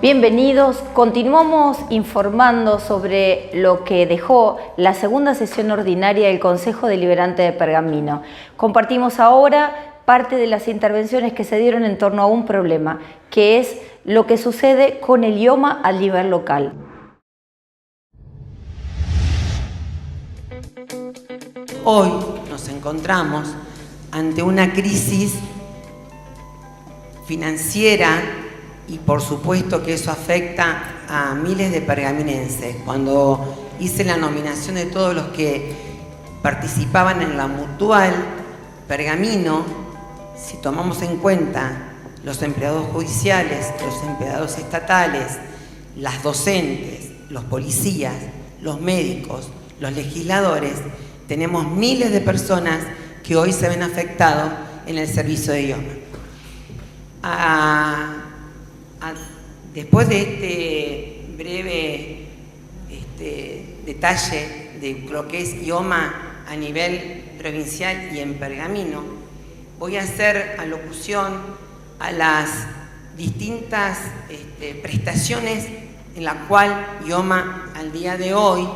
Bienvenidos, continuamos informando sobre lo que dejó la segunda sesión ordinaria del Consejo Deliberante de Pergamino. Compartimos ahora parte de las intervenciones que se dieron en torno a un problema, que es lo que sucede con el IOMA a nivel local. Hoy nos encontramos ante una crisis financiera y por supuesto que eso afecta a miles de pergaminenses. Cuando hice la nominación de todos los que participaban en la mutual Pergamino, si tomamos en cuenta los empleados judiciales, los empleados estatales, las docentes, los policías, los médicos, los legisladores, tenemos miles de personas que hoy se ven afectados en el servicio de IOMA. Después de este breve detalle de lo que es IOMA a nivel provincial y en Pergamino, voy a hacer alocución a las distintas prestaciones en la cual IOMA al día de hoy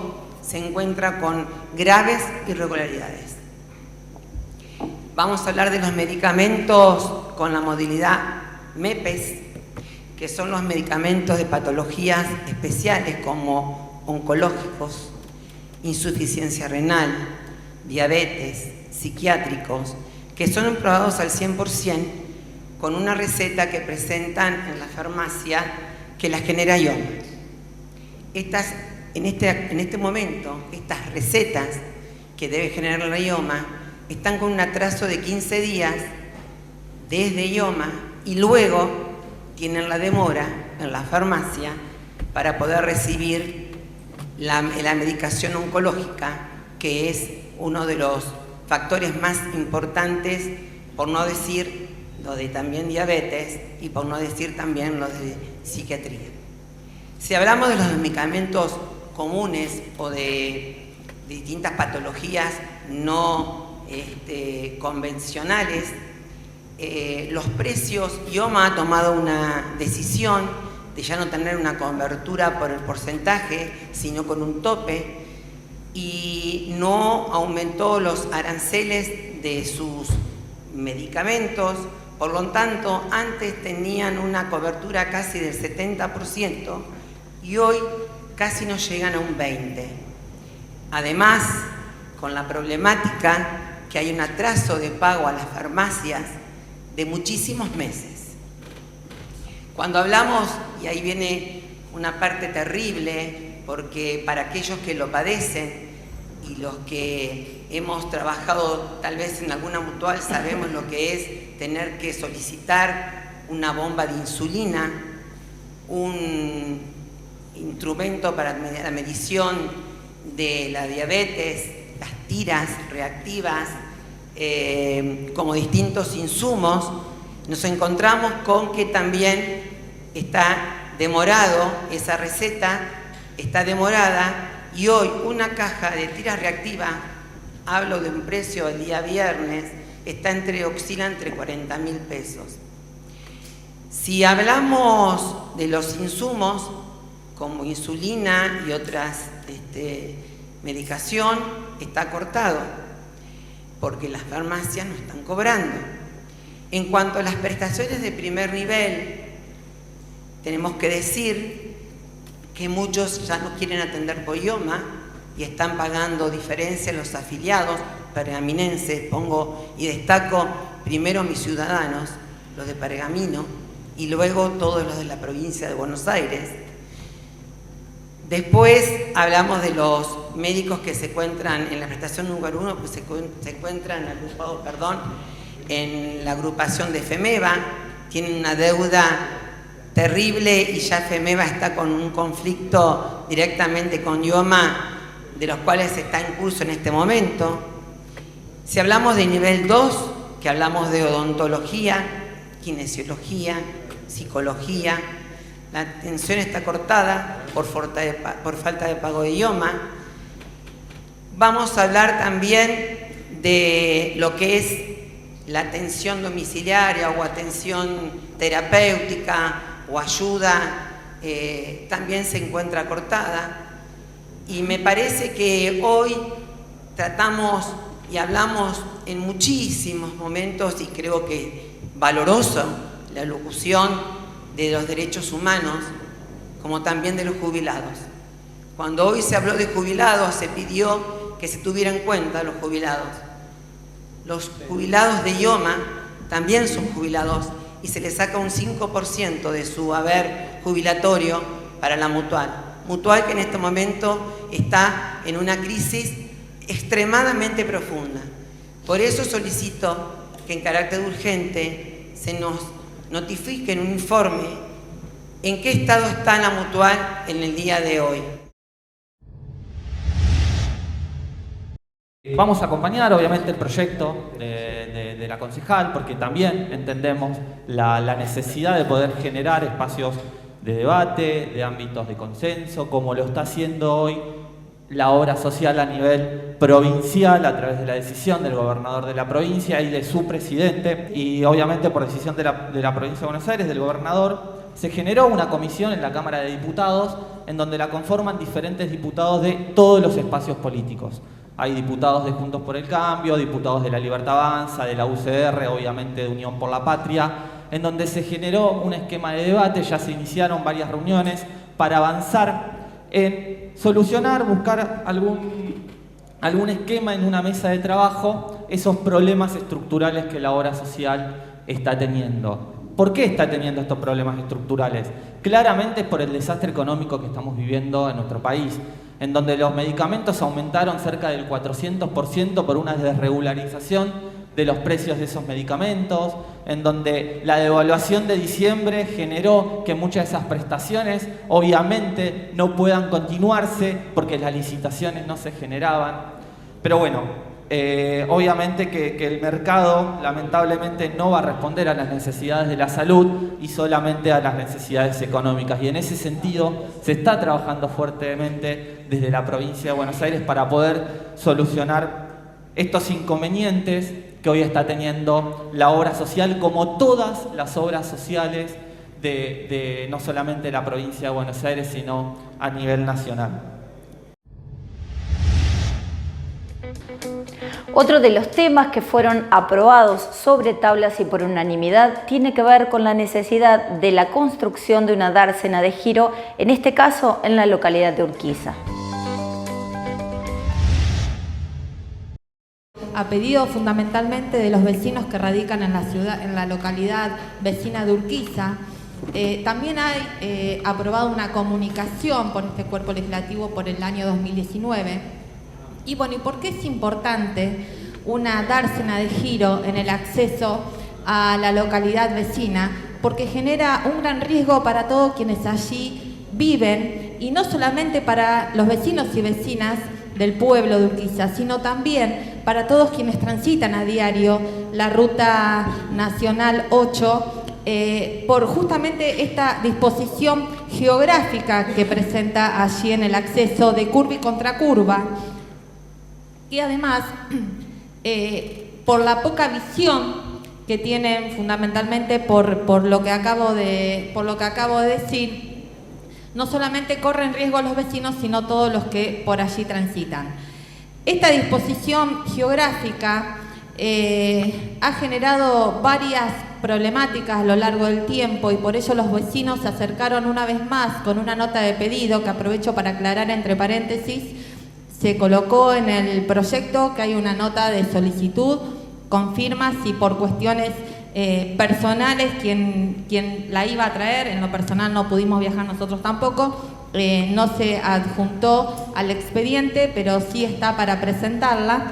se encuentra con graves irregularidades. Vamos a hablar de los medicamentos con la modalidad MEPES, que son los medicamentos de patologías especiales como oncológicos, insuficiencia renal, diabetes, psiquiátricos, que son aprobados al 100% con una receta que presentan en la farmacia que las genera IOMA. En este momento, estas recetas que debe generar la IOMA están con un atraso de 15 días desde IOMA y luego tienen la demora en la farmacia para poder recibir la medicación oncológica, que es uno de los factores más importantes, por no decir lo de también diabetes y por no decir también lo de psiquiatría. Si hablamos de los medicamentos comunes o de distintas patologías no convencionales, los precios, IOMA ha tomado una decisión de ya no tener una cobertura por el porcentaje, sino con un tope, y no aumentó los aranceles de sus medicamentos. Por lo tanto, antes tenían una cobertura casi del 70% y hoy casi no llegan a un 20%. Además, con la problemática que hay un atraso de pago a las farmacias de muchísimos meses. Cuando hablamos, y ahí viene una parte terrible, porque para aquellos que lo padecen y los que hemos trabajado tal vez en alguna mutual sabemos lo que es tener que solicitar una bomba de insulina, un instrumento para la medición de la diabetes, las tiras reactivas, como distintos insumos, nos encontramos con que también está demorado, esa receta está demorada, y hoy una caja de tiras reactivas, hablo de un precio el día viernes, oscila entre 40.000 pesos. Si hablamos de los insumos como insulina y otras medicación, está cortado porque las farmacias no están cobrando. En cuanto a las prestaciones de primer nivel, tenemos que decir que muchos ya no quieren atender por IOMA y están pagando diferencias los afiliados pergaminenses. Pongo y destaco primero mis ciudadanos, los de Pergamino, y luego todos los de la provincia de Buenos Aires. Después hablamos de los médicos que se encuentran en la prestación número 1, que se encuentran agrupados, en la agrupación de FEMEVA, tienen una deuda terrible y ya FEMEVA está con un conflicto directamente con IOMA, de los cuales está en curso en este momento. Si hablamos de nivel 2, que hablamos de odontología, kinesiología, psicología, la atención está cortada por falta de pago de IOMA. Vamos a hablar también de lo que es la atención domiciliaria o atención terapéutica o ayuda, también se encuentra cortada. Y me parece que hoy tratamos y hablamos en muchísimos momentos, y creo que valoroso, la locución de los derechos humanos, como también de los jubilados. Cuando hoy se habló de jubilados, se pidió que se tuviera en cuenta los jubilados. Los jubilados de IOMA también son jubilados y se les saca un 5% de su haber jubilatorio para la Mutual. Mutual que en este momento está en una crisis extremadamente profunda. Por eso solicito que en carácter urgente se nos notifique en un informe en qué estado está la Mutual en el día de hoy. Vamos a acompañar obviamente el proyecto de la concejal, porque también entendemos la necesidad de poder generar espacios de debate, de ámbitos de consenso, como lo está haciendo hoy la obra social a nivel provincial a través de la decisión del gobernador de la provincia y de su presidente, y obviamente por decisión de la provincia de Buenos Aires, del gobernador. Se generó una comisión en la Cámara de Diputados en donde la conforman diferentes diputados de todos los espacios políticos. Hay diputados de Juntos por el Cambio, diputados de La Libertad Avanza, de la UCR, obviamente de Unión por la Patria, en donde se generó un esquema de debate. Ya se iniciaron varias reuniones para avanzar en solucionar, buscar algún esquema en una mesa de trabajo, esos problemas estructurales que la obra social está teniendo. ¿Por qué está teniendo estos problemas estructurales? Claramente es por el desastre económico que estamos viviendo en nuestro país, en donde los medicamentos aumentaron cerca del 400% por una desregularización de los precios de esos medicamentos, en donde la devaluación de diciembre generó que muchas de esas prestaciones obviamente no puedan continuarse porque las licitaciones no se generaban. Pero bueno, obviamente que el mercado lamentablemente no va a responder a las necesidades de la salud y solamente a las necesidades económicas, y en ese sentido se está trabajando fuertemente desde la provincia de Buenos Aires para poder solucionar estos inconvenientes que hoy está teniendo la obra social, como todas las obras sociales de no solamente la provincia de Buenos Aires, sino a nivel nacional. Otro de los temas que fueron aprobados sobre tablas y por unanimidad tiene que ver con la necesidad de la construcción de una dársena de giro, en este caso en la localidad de Urquiza. A pedido fundamentalmente de los vecinos que radican en la ciudad, en la localidad vecina de Urquiza, también hay aprobado una comunicación por este cuerpo legislativo por el año 2019. Y bueno, ¿y por qué es importante una dársena de giro en el acceso a la localidad vecina? Porque genera un gran riesgo para todos quienes allí viven, y no solamente para los vecinos y vecinas del pueblo de Urquiza, sino también para todos quienes transitan a diario la Ruta Nacional 8, por justamente esta disposición geográfica que presenta allí en el acceso de curva y contracurva. Y además, por la poca visión que tienen fundamentalmente por lo que acabo de decir, no solamente corren riesgo los vecinos, sino todos los que por allí transitan. Esta disposición geográfica ha generado varias problemáticas a lo largo del tiempo, y por ello los vecinos se acercaron una vez más con una nota de pedido que aprovecho para aclarar entre paréntesis. Se colocó en el proyecto que hay una nota de solicitud con firmas, y por cuestiones personales quien la iba a traer, en lo personal no pudimos viajar nosotros tampoco, no se adjuntó al expediente, pero sí está para presentarla.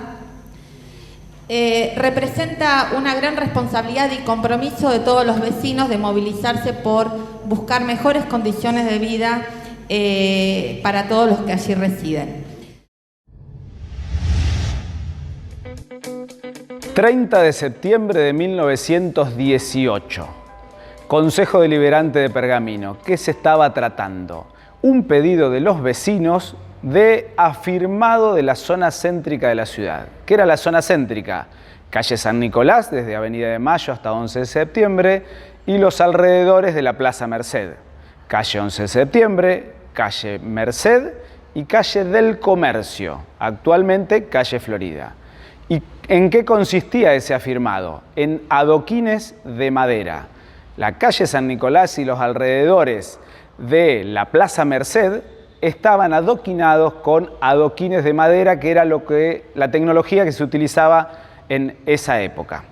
Representa una gran responsabilidad y compromiso de todos los vecinos de movilizarse por buscar mejores condiciones de vida para todos los que allí residen. 30 de septiembre de 1918. Consejo Deliberante de Pergamino. ¿Qué se estaba tratando? un pedido de los vecinos de afirmado de la zona céntrica de la ciudad. ¿Qué era la zona céntrica? Calle San Nicolás, desde Avenida de Mayo hasta 11 de septiembre, y los alrededores de la Plaza Merced. Calle 11 de septiembre, calle Merced y calle del Comercio, actualmente calle Florida. ¿Y en qué consistía ese afirmado? En adoquines de madera. La calle San Nicolás y los alrededores de la Plaza Merced estaban adoquinados con adoquines de madera, que era la tecnología que se utilizaba en esa época.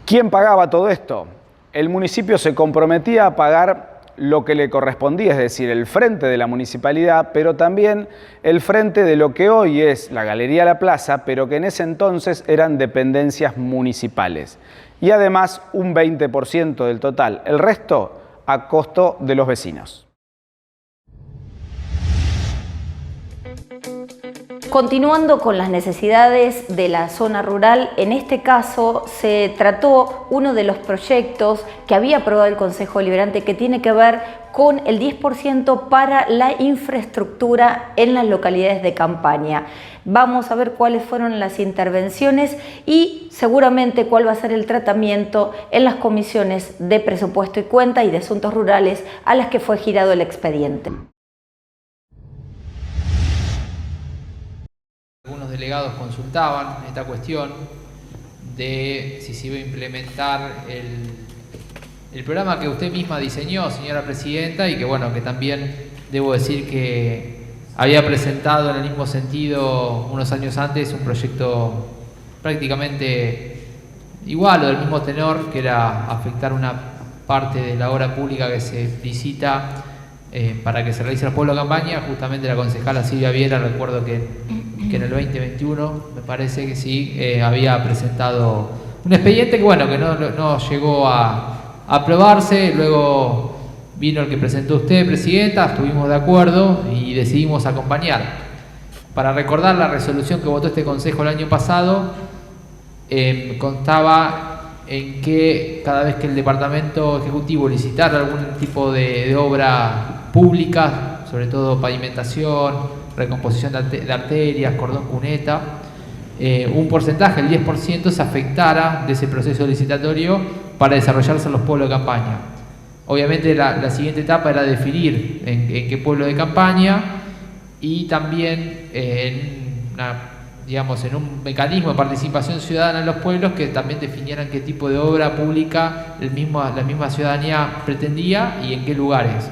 ¿Quién pagaba todo esto? El municipio se comprometía a pagar lo que le correspondía, es decir, el frente de la municipalidad, pero también el frente de lo que hoy es la Galería La Plaza, pero que en ese entonces eran dependencias municipales. Y además un 20% del total, el resto a costo de los vecinos. Continuando con las necesidades de la zona rural, en este caso se trató uno de los proyectos que había aprobado el Consejo Deliberante, que tiene que ver con el 10% para la infraestructura en las localidades de campaña. Vamos a ver cuáles fueron las intervenciones y seguramente cuál va a ser el tratamiento en las comisiones de presupuesto y cuenta y de asuntos rurales a las que fue girado el expediente. Algunos delegados consultaban esta cuestión de si se iba a implementar el programa que usted misma diseñó, señora presidenta, y que bueno, que también debo decir que había presentado en el mismo sentido unos años antes un proyecto prácticamente igual o del mismo tenor, que era afectar una parte de la obra pública que se licita para que se realice el pueblo de campaña. Justamente la concejala Silvia Viera, recuerdo que en el 2021, me parece que sí, había presentado un expediente que bueno, que no llegó a aprobarse. Luego vino el que presentó usted, presidenta, estuvimos de acuerdo y decidimos acompañar. Para recordar, la resolución que votó este consejo el año pasado constaba en que cada vez que el departamento ejecutivo licitara algún tipo de obra pública, sobre todo pavimentación, recomposición de arterias, cordón cuneta, un porcentaje, el 10%, se afectara de ese proceso licitatorio para desarrollarse en los pueblos de campaña. Obviamente la siguiente etapa era definir en qué pueblo de campaña y también en un mecanismo de participación ciudadana en los pueblos que también definieran qué tipo de obra pública la misma ciudadanía pretendía y en qué lugares.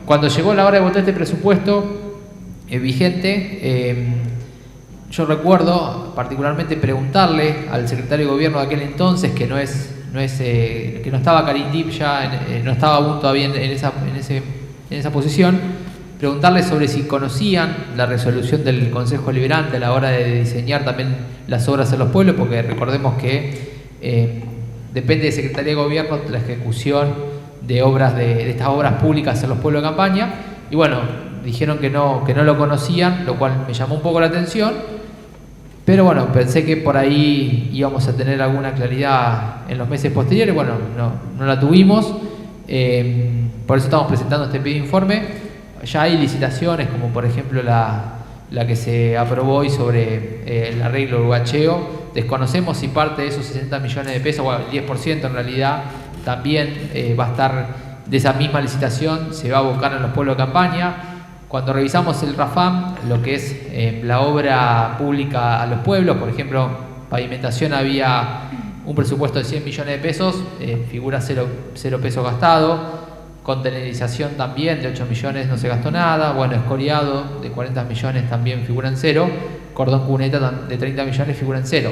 Cuando llegó la hora de votar este presupuesto vigente, yo recuerdo particularmente preguntarle al secretario de Gobierno de aquel entonces, que no estaba Carindip ya, no estaba aún todavía en esa posición, preguntarle sobre si conocían la resolución del Consejo Deliberante a la hora de diseñar también las obras en los pueblos, porque recordemos que depende de Secretaría de Gobierno la ejecución de estas obras públicas en los pueblos de campaña. Y bueno, dijeron que no lo conocían, lo cual me llamó un poco la atención, pero bueno, pensé que por ahí íbamos a tener alguna claridad en los meses posteriores. Bueno, no la tuvimos, por eso estamos presentando este pedido de informe. Ya hay licitaciones, como por ejemplo la que se aprobó hoy sobre el arreglo del bacheo. Desconocemos si parte de esos 60 millones de pesos, bueno, el 10% en realidad, también va a estar de esa misma licitación, se va a buscar en los pueblos de campaña. Cuando revisamos el RAFAM, lo que es la obra pública a los pueblos, por ejemplo, pavimentación, había un presupuesto de 100 millones de pesos, figura 0 pesos gastado. Contenerización también de 8 millones no se gastó nada. Bueno, escoriado de 40 millones también figura en 0. Cordón cuneta de 30 millones figura en 0.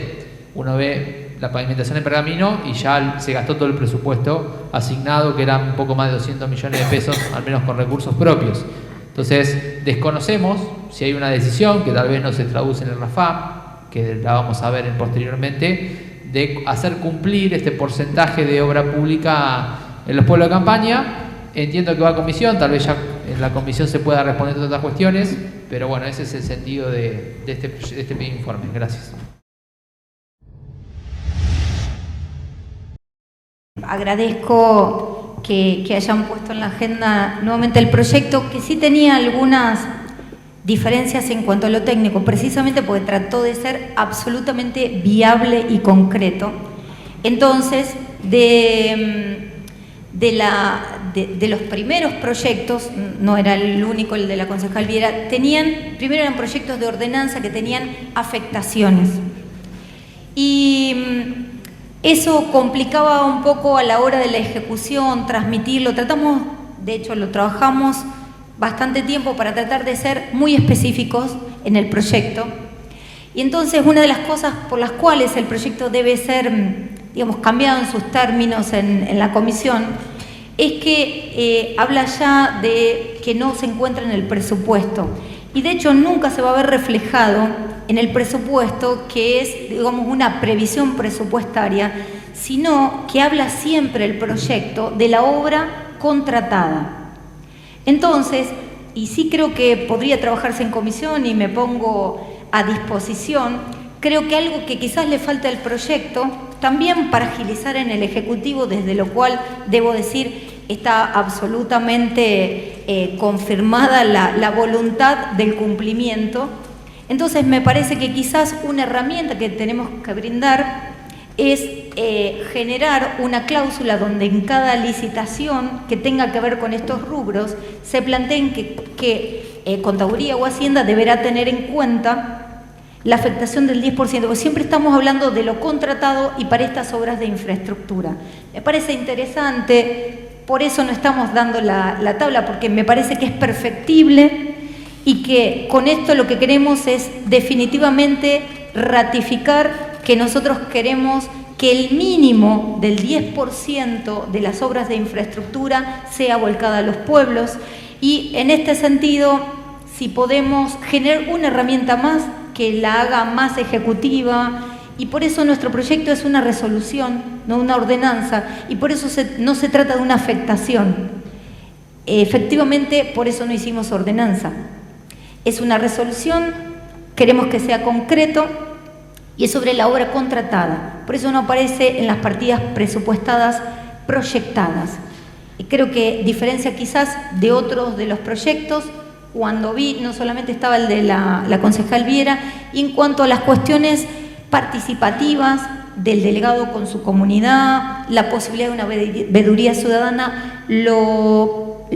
Uno ve la pavimentación en Pergamino y ya se gastó todo el presupuesto asignado, que era un poco más de 200 millones de pesos, al menos con recursos propios. Entonces, desconocemos si hay una decisión que tal vez no se traduce en el RAFAM, que la vamos a ver posteriormente, de hacer cumplir este porcentaje de obra pública en los pueblos de campaña. Entiendo que va a comisión, tal vez ya en la comisión se pueda responder todas estas cuestiones, pero bueno, ese es el sentido de este informe. Gracias. Agradezco que hayan puesto en la agenda nuevamente el proyecto, que sí tenía algunas diferencias en cuanto a lo técnico, precisamente porque trató de ser absolutamente viable y concreto. Entonces, de los primeros proyectos, no era el único, el de la concejal Viera, primero eran proyectos de ordenanza que tenían afectaciones. Y eso complicaba un poco a la hora de la ejecución, transmitirlo. Tratamos, de hecho lo trabajamos bastante tiempo para tratar de ser muy específicos en el proyecto. Y entonces una de las cosas por las cuales el proyecto debe ser, digamos, cambiado en sus términos en la comisión, es que habla ya de que no se encuentra en el presupuesto. Y de hecho nunca se va a ver reflejado en el presupuesto, que es, digamos, una previsión presupuestaria, sino que habla siempre el proyecto de la obra contratada. Entonces, y sí creo que podría trabajarse en comisión y me pongo a disposición, creo que algo que quizás le falta al proyecto, también para agilizar en el Ejecutivo, desde lo cual debo decir está absolutamente confirmada la voluntad del cumplimiento. Entonces me parece que quizás una herramienta que tenemos que brindar es generar una cláusula donde en cada licitación que tenga que ver con estos rubros se planteen que Contaduría o Hacienda deberá tener en cuenta la afectación del 10%, porque siempre estamos hablando de lo contratado y para estas obras de infraestructura. Me parece interesante, por eso no estamos dando la tabla, porque me parece que es perfectible y que con esto lo que queremos es definitivamente ratificar que nosotros queremos que el mínimo del 10% de las obras de infraestructura sea volcada a los pueblos, y en este sentido, si podemos generar una herramienta más que la haga más ejecutiva, y por eso nuestro proyecto es una resolución, no una ordenanza, y por eso no se trata de una afectación. Efectivamente, por eso no hicimos ordenanza. Es una resolución, queremos que sea concreto, y es sobre la obra contratada. Por eso no aparece en las partidas presupuestadas proyectadas. Y creo que diferencia quizás de otros de los proyectos, cuando vi, no solamente estaba el de la concejal Viera, y en cuanto a las cuestiones participativas del delegado con su comunidad, la posibilidad de una veeduría ciudadana, lo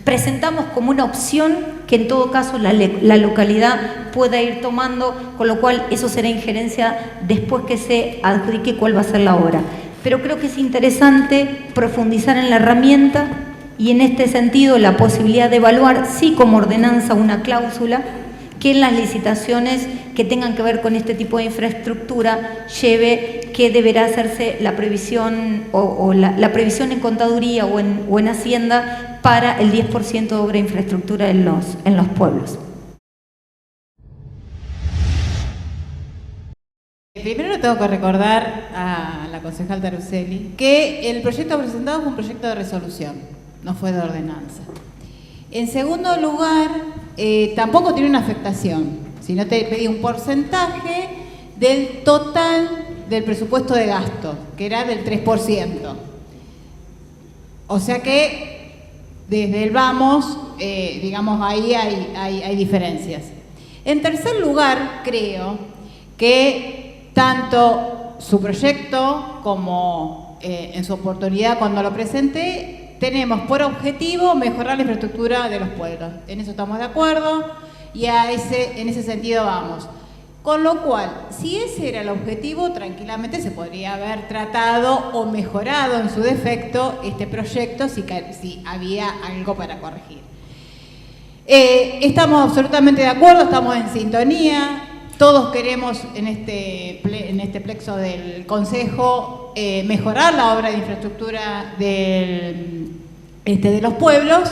presentamos como una opción que en todo caso la localidad pueda ir tomando, con lo cual eso será injerencia después que se adjudique cuál va a ser la obra. Pero creo que es interesante profundizar en la herramienta y en este sentido la posibilidad de evaluar, sí como ordenanza, una cláusula que en las licitaciones que tengan que ver con este tipo de infraestructura lleve que deberá hacerse la previsión o la previsión en contaduría o en Hacienda para el 10% de obra de infraestructura en los pueblos. Primero tengo que recordar a la concejal Taruseli que el proyecto presentado fue un proyecto de resolución, no fue de ordenanza. En segundo lugar, tampoco tiene una afectación, sino te pedí un porcentaje del total del presupuesto de gasto, que era del 3%. O sea que desde el vamos, digamos, ahí hay diferencias. En tercer lugar, creo que tanto su proyecto como en su oportunidad cuando lo presenté, tenemos por objetivo mejorar la infraestructura de los pueblos. En eso estamos de acuerdo y en ese sentido vamos. Con lo cual, si ese era el objetivo, tranquilamente se podría haber tratado o mejorado en su defecto este proyecto si había algo para corregir. Estamos absolutamente de acuerdo, estamos en sintonía. Todos queremos en este plexo del Consejo mejorar la obra de infraestructura de los pueblos.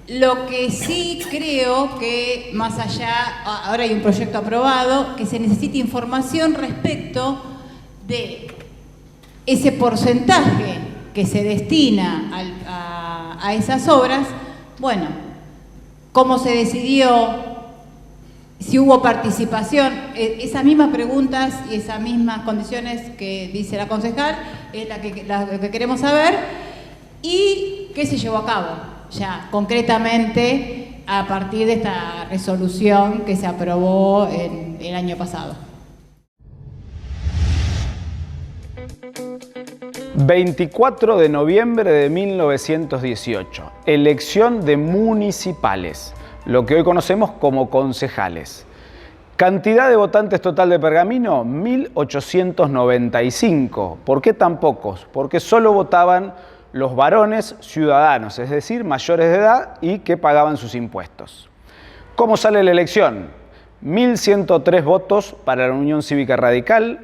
Lo que sí creo que más allá, ahora hay un proyecto aprobado, que se necesita información respecto de ese porcentaje que se destina a esas obras. Bueno, cómo se decidió si hubo participación, esas mismas preguntas y esas mismas condiciones que dice la concejal es la que queremos saber, y qué se llevó a cabo ya concretamente a partir de esta resolución que se aprobó el año pasado. 24 de noviembre de 1918, elección de municipales, lo que hoy conocemos como concejales. Cantidad de votantes total de Pergamino, 1895. ¿Por qué tan pocos? Porque solo votaban los varones ciudadanos, es decir, mayores de edad y que pagaban sus impuestos. ¿Cómo sale la elección? 1.103 votos para la Unión Cívica Radical,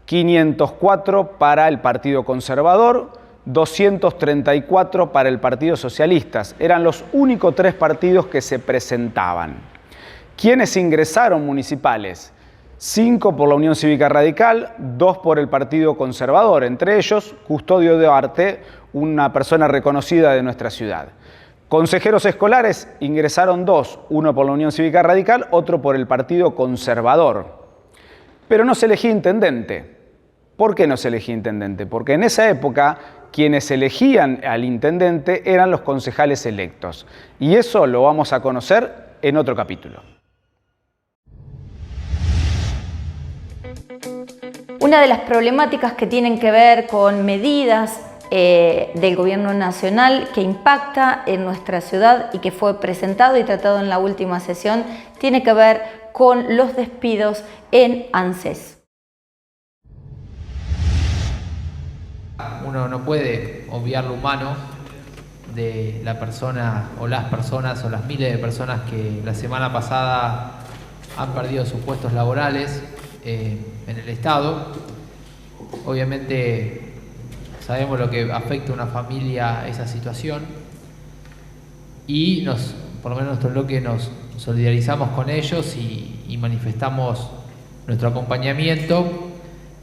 504 para el Partido Conservador, 234 para el Partido Socialista. Eran los únicos 3 partidos que se presentaban. ¿Quiénes ingresaron municipales? 5 por la Unión Cívica Radical, 2 por el Partido Conservador, entre ellos Custodio de Arte, una persona reconocida de nuestra ciudad. Consejeros escolares ingresaron 2, uno por la Unión Cívica Radical, otro por el Partido Conservador. Pero no se elegía intendente. ¿Por qué no se elegía intendente? Porque en esa época quienes elegían al intendente eran los concejales electos. Y eso lo vamos a conocer en otro capítulo. Una de las problemáticas que tienen que ver con medidas del gobierno nacional que impacta en nuestra ciudad y que fue presentado y tratado en la última sesión tiene que ver con los despidos en ANSES. Uno no puede obviar lo humano de la persona o las personas o las miles de personas que la semana pasada han perdido sus puestos laborales en el Estado. Obviamente sabemos lo que afecta a una familia esa situación y por lo menos nuestro bloque nos solidarizamos con ellos y manifestamos nuestro acompañamiento,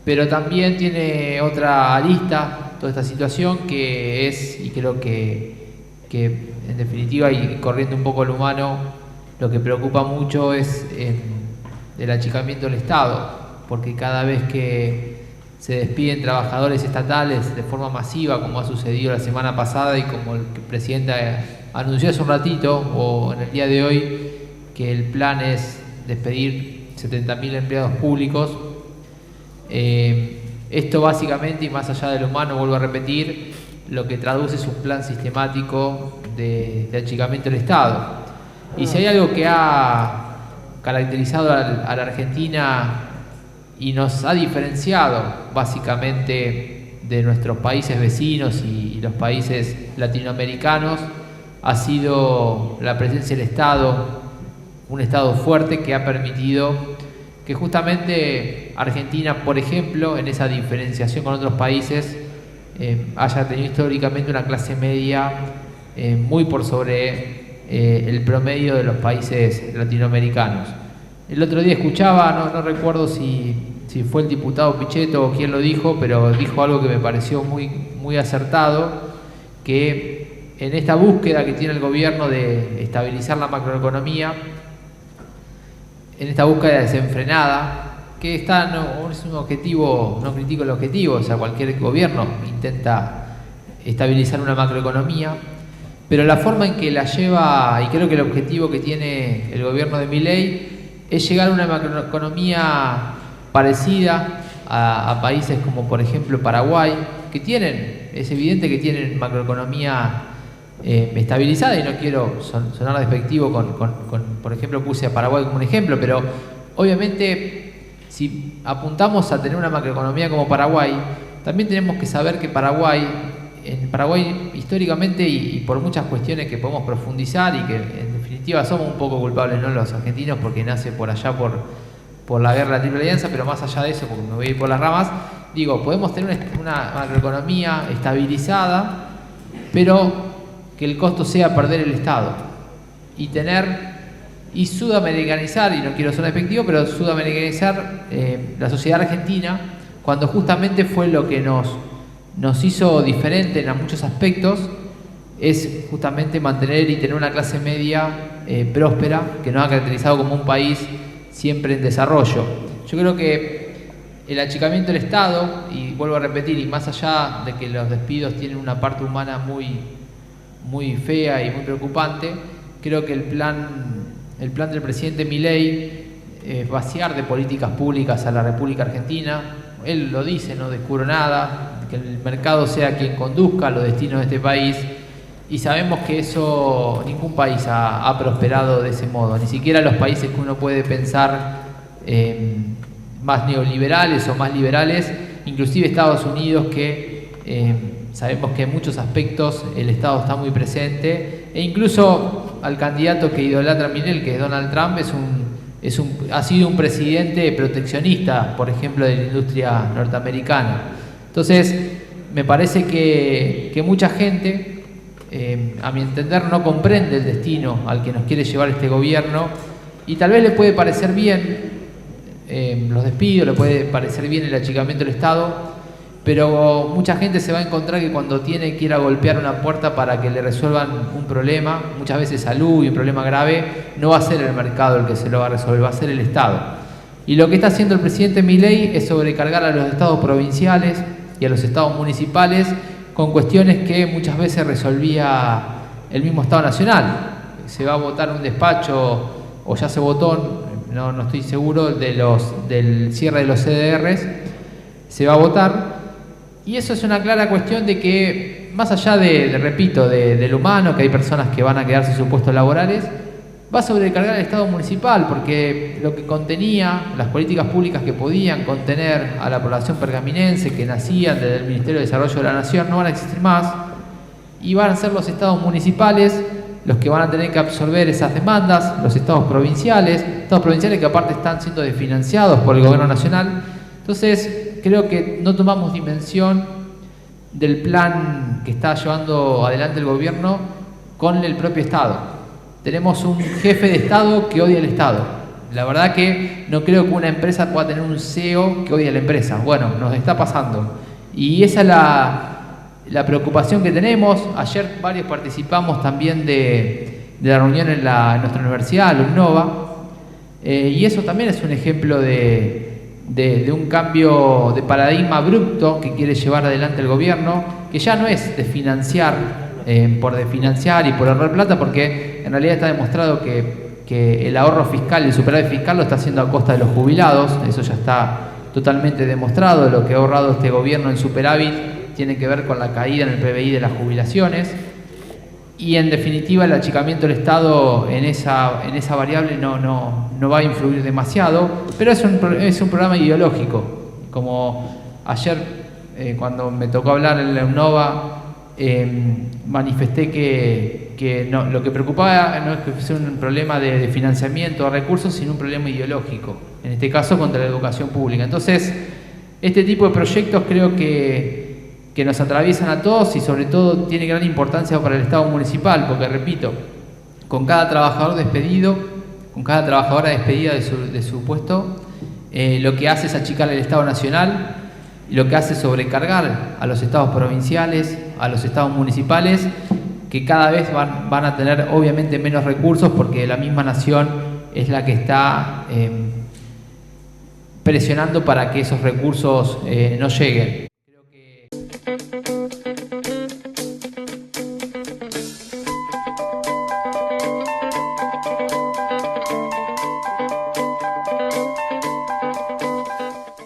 pero también tiene otra arista toda esta situación que es, y creo que en definitiva y corriendo un poco lo humano, lo que preocupa mucho es el achicamiento del Estado, porque cada vez que se despiden trabajadores estatales de forma masiva, como ha sucedido la semana pasada y como el presidente anunció hace un ratito o en el día de hoy, que el plan es despedir 70.000 empleados públicos. Esto básicamente, y más allá de lo humano, vuelvo a repetir, lo que traduce es un plan sistemático de achicamiento del Estado. Y si hay algo que ha caracterizado a la Argentina y nos ha diferenciado básicamente de nuestros países vecinos y los países latinoamericanos, ha sido la presencia del Estado, un Estado fuerte que ha permitido que justamente Argentina, por ejemplo, en esa diferenciación con otros países, haya tenido históricamente una clase media muy por sobre el promedio de los países latinoamericanos. El otro día escuchaba, no recuerdo si fue el diputado Pichetto o quién lo dijo, pero dijo algo que me pareció muy acertado, que en esta búsqueda que tiene el gobierno de estabilizar la macroeconomía, en esta búsqueda desenfrenada, que no es un objetivo, no critico el objetivo, o sea, cualquier gobierno intenta estabilizar una macroeconomía, pero la forma en que la lleva, y creo que el objetivo que tiene el gobierno de Milei es llegar a una macroeconomía parecida a países como por ejemplo Paraguay, que es evidente que tienen macroeconomía estabilizada, y no quiero sonar despectivo por ejemplo, puse a Paraguay como un ejemplo, pero obviamente si apuntamos a tener una macroeconomía como Paraguay, también tenemos que saber que en Paraguay históricamente y por muchas cuestiones que podemos profundizar y que en definitiva somos un poco culpables, ¿no?, los argentinos, porque nace por allá por la guerra de la Triple Alianza, pero más allá de eso, porque me voy a ir por las ramas, podemos tener una macroeconomía estabilizada, pero que el costo sea perder el Estado y sudamericanizar, y no quiero ser despectivo, pero sudamericanizar la sociedad argentina, cuando justamente fue lo que nos hizo diferente en muchos aspectos, es justamente mantener y tener una clase media próspera, que nos ha caracterizado como un país siempre en desarrollo. Yo creo que el achicamiento del Estado, y vuelvo a repetir, y más allá de que los despidos tienen una parte humana muy fea y muy preocupante, creo que el plan del presidente Milei es vaciar de políticas públicas a la República Argentina. Él lo dice, no descubro nada, que el mercado sea quien conduzca los destinos de este país, y sabemos que eso, ningún país ha prosperado de ese modo, ni siquiera los países que uno puede pensar más neoliberales o más liberales, inclusive Estados Unidos, que sabemos que en muchos aspectos el Estado está muy presente, e incluso al candidato que idolatra Milei, que es Donald Trump, ha sido un presidente proteccionista, por ejemplo, de la industria norteamericana. Entonces, me parece que mucha gente, a mi entender, no comprende el destino al que nos quiere llevar este gobierno, y tal vez le puede parecer bien los despidos, le puede parecer bien el achicamiento del Estado, pero mucha gente se va a encontrar que cuando tiene que ir a golpear una puerta para que le resuelvan un problema, muchas veces salud y un problema grave, no va a ser el mercado el que se lo va a resolver, va a ser el Estado. Y lo que está haciendo el presidente Milei es sobrecargar a los estados provinciales y a los estados municipales con cuestiones que muchas veces resolvía el mismo Estado Nacional. Se va a votar un despacho, o ya se votó, no estoy seguro, del cierre de los CDRs, se va a votar. Y eso es una clara cuestión de que, más allá del humano, que hay personas que van a quedar sin sus puestos laborales, va a sobrecargar al Estado municipal, porque lo que contenía, las políticas públicas que podían contener a la población pergaminense, que nacían desde el Ministerio de Desarrollo de la Nación, no van a existir más, y van a ser los estados municipales los que van a tener que absorber esas demandas, los estados provinciales que aparte están siendo desfinanciados por el gobierno nacional. Entonces, creo que no tomamos dimensión del plan que está llevando adelante el gobierno con el propio Estado. Tenemos un jefe de Estado que odia al Estado. La verdad que no creo que una empresa pueda tener un CEO que odie a la empresa. Bueno, nos está pasando. Y esa es la preocupación que tenemos. Ayer varios participamos también de la reunión en nuestra universidad, Alumnova, y eso también es un ejemplo de un cambio de paradigma abrupto que quiere llevar adelante el gobierno, que ya no es de financiar por desfinanciar y por ahorrar plata, porque en realidad está demostrado que el ahorro fiscal y el superávit fiscal lo está haciendo a costa de los jubilados. Eso ya está totalmente demostrado. Lo que ha ahorrado este gobierno en superávit tiene que ver con la caída en el PBI de las jubilaciones, y en definitiva el achicamiento del Estado en esa variable no va a influir demasiado, pero es un programa ideológico. Como ayer cuando me tocó hablar en la UNOVA, manifesté que no, lo que preocupaba no es que fuese un problema de financiamiento o recursos, sino un problema ideológico, en este caso contra la educación pública. Entonces, este tipo de proyectos creo que nos atraviesan a todos, y sobre todo tiene gran importancia para el Estado municipal, porque repito, con cada trabajador despedido, con cada trabajadora despedida de su puesto, lo que hace es achicar el Estado nacional, y lo que hace es sobrecargar a los estados provinciales, a los estados municipales, que cada vez van a tener obviamente menos recursos, porque la misma nación es la que está presionando para que esos recursos no lleguen. Creo que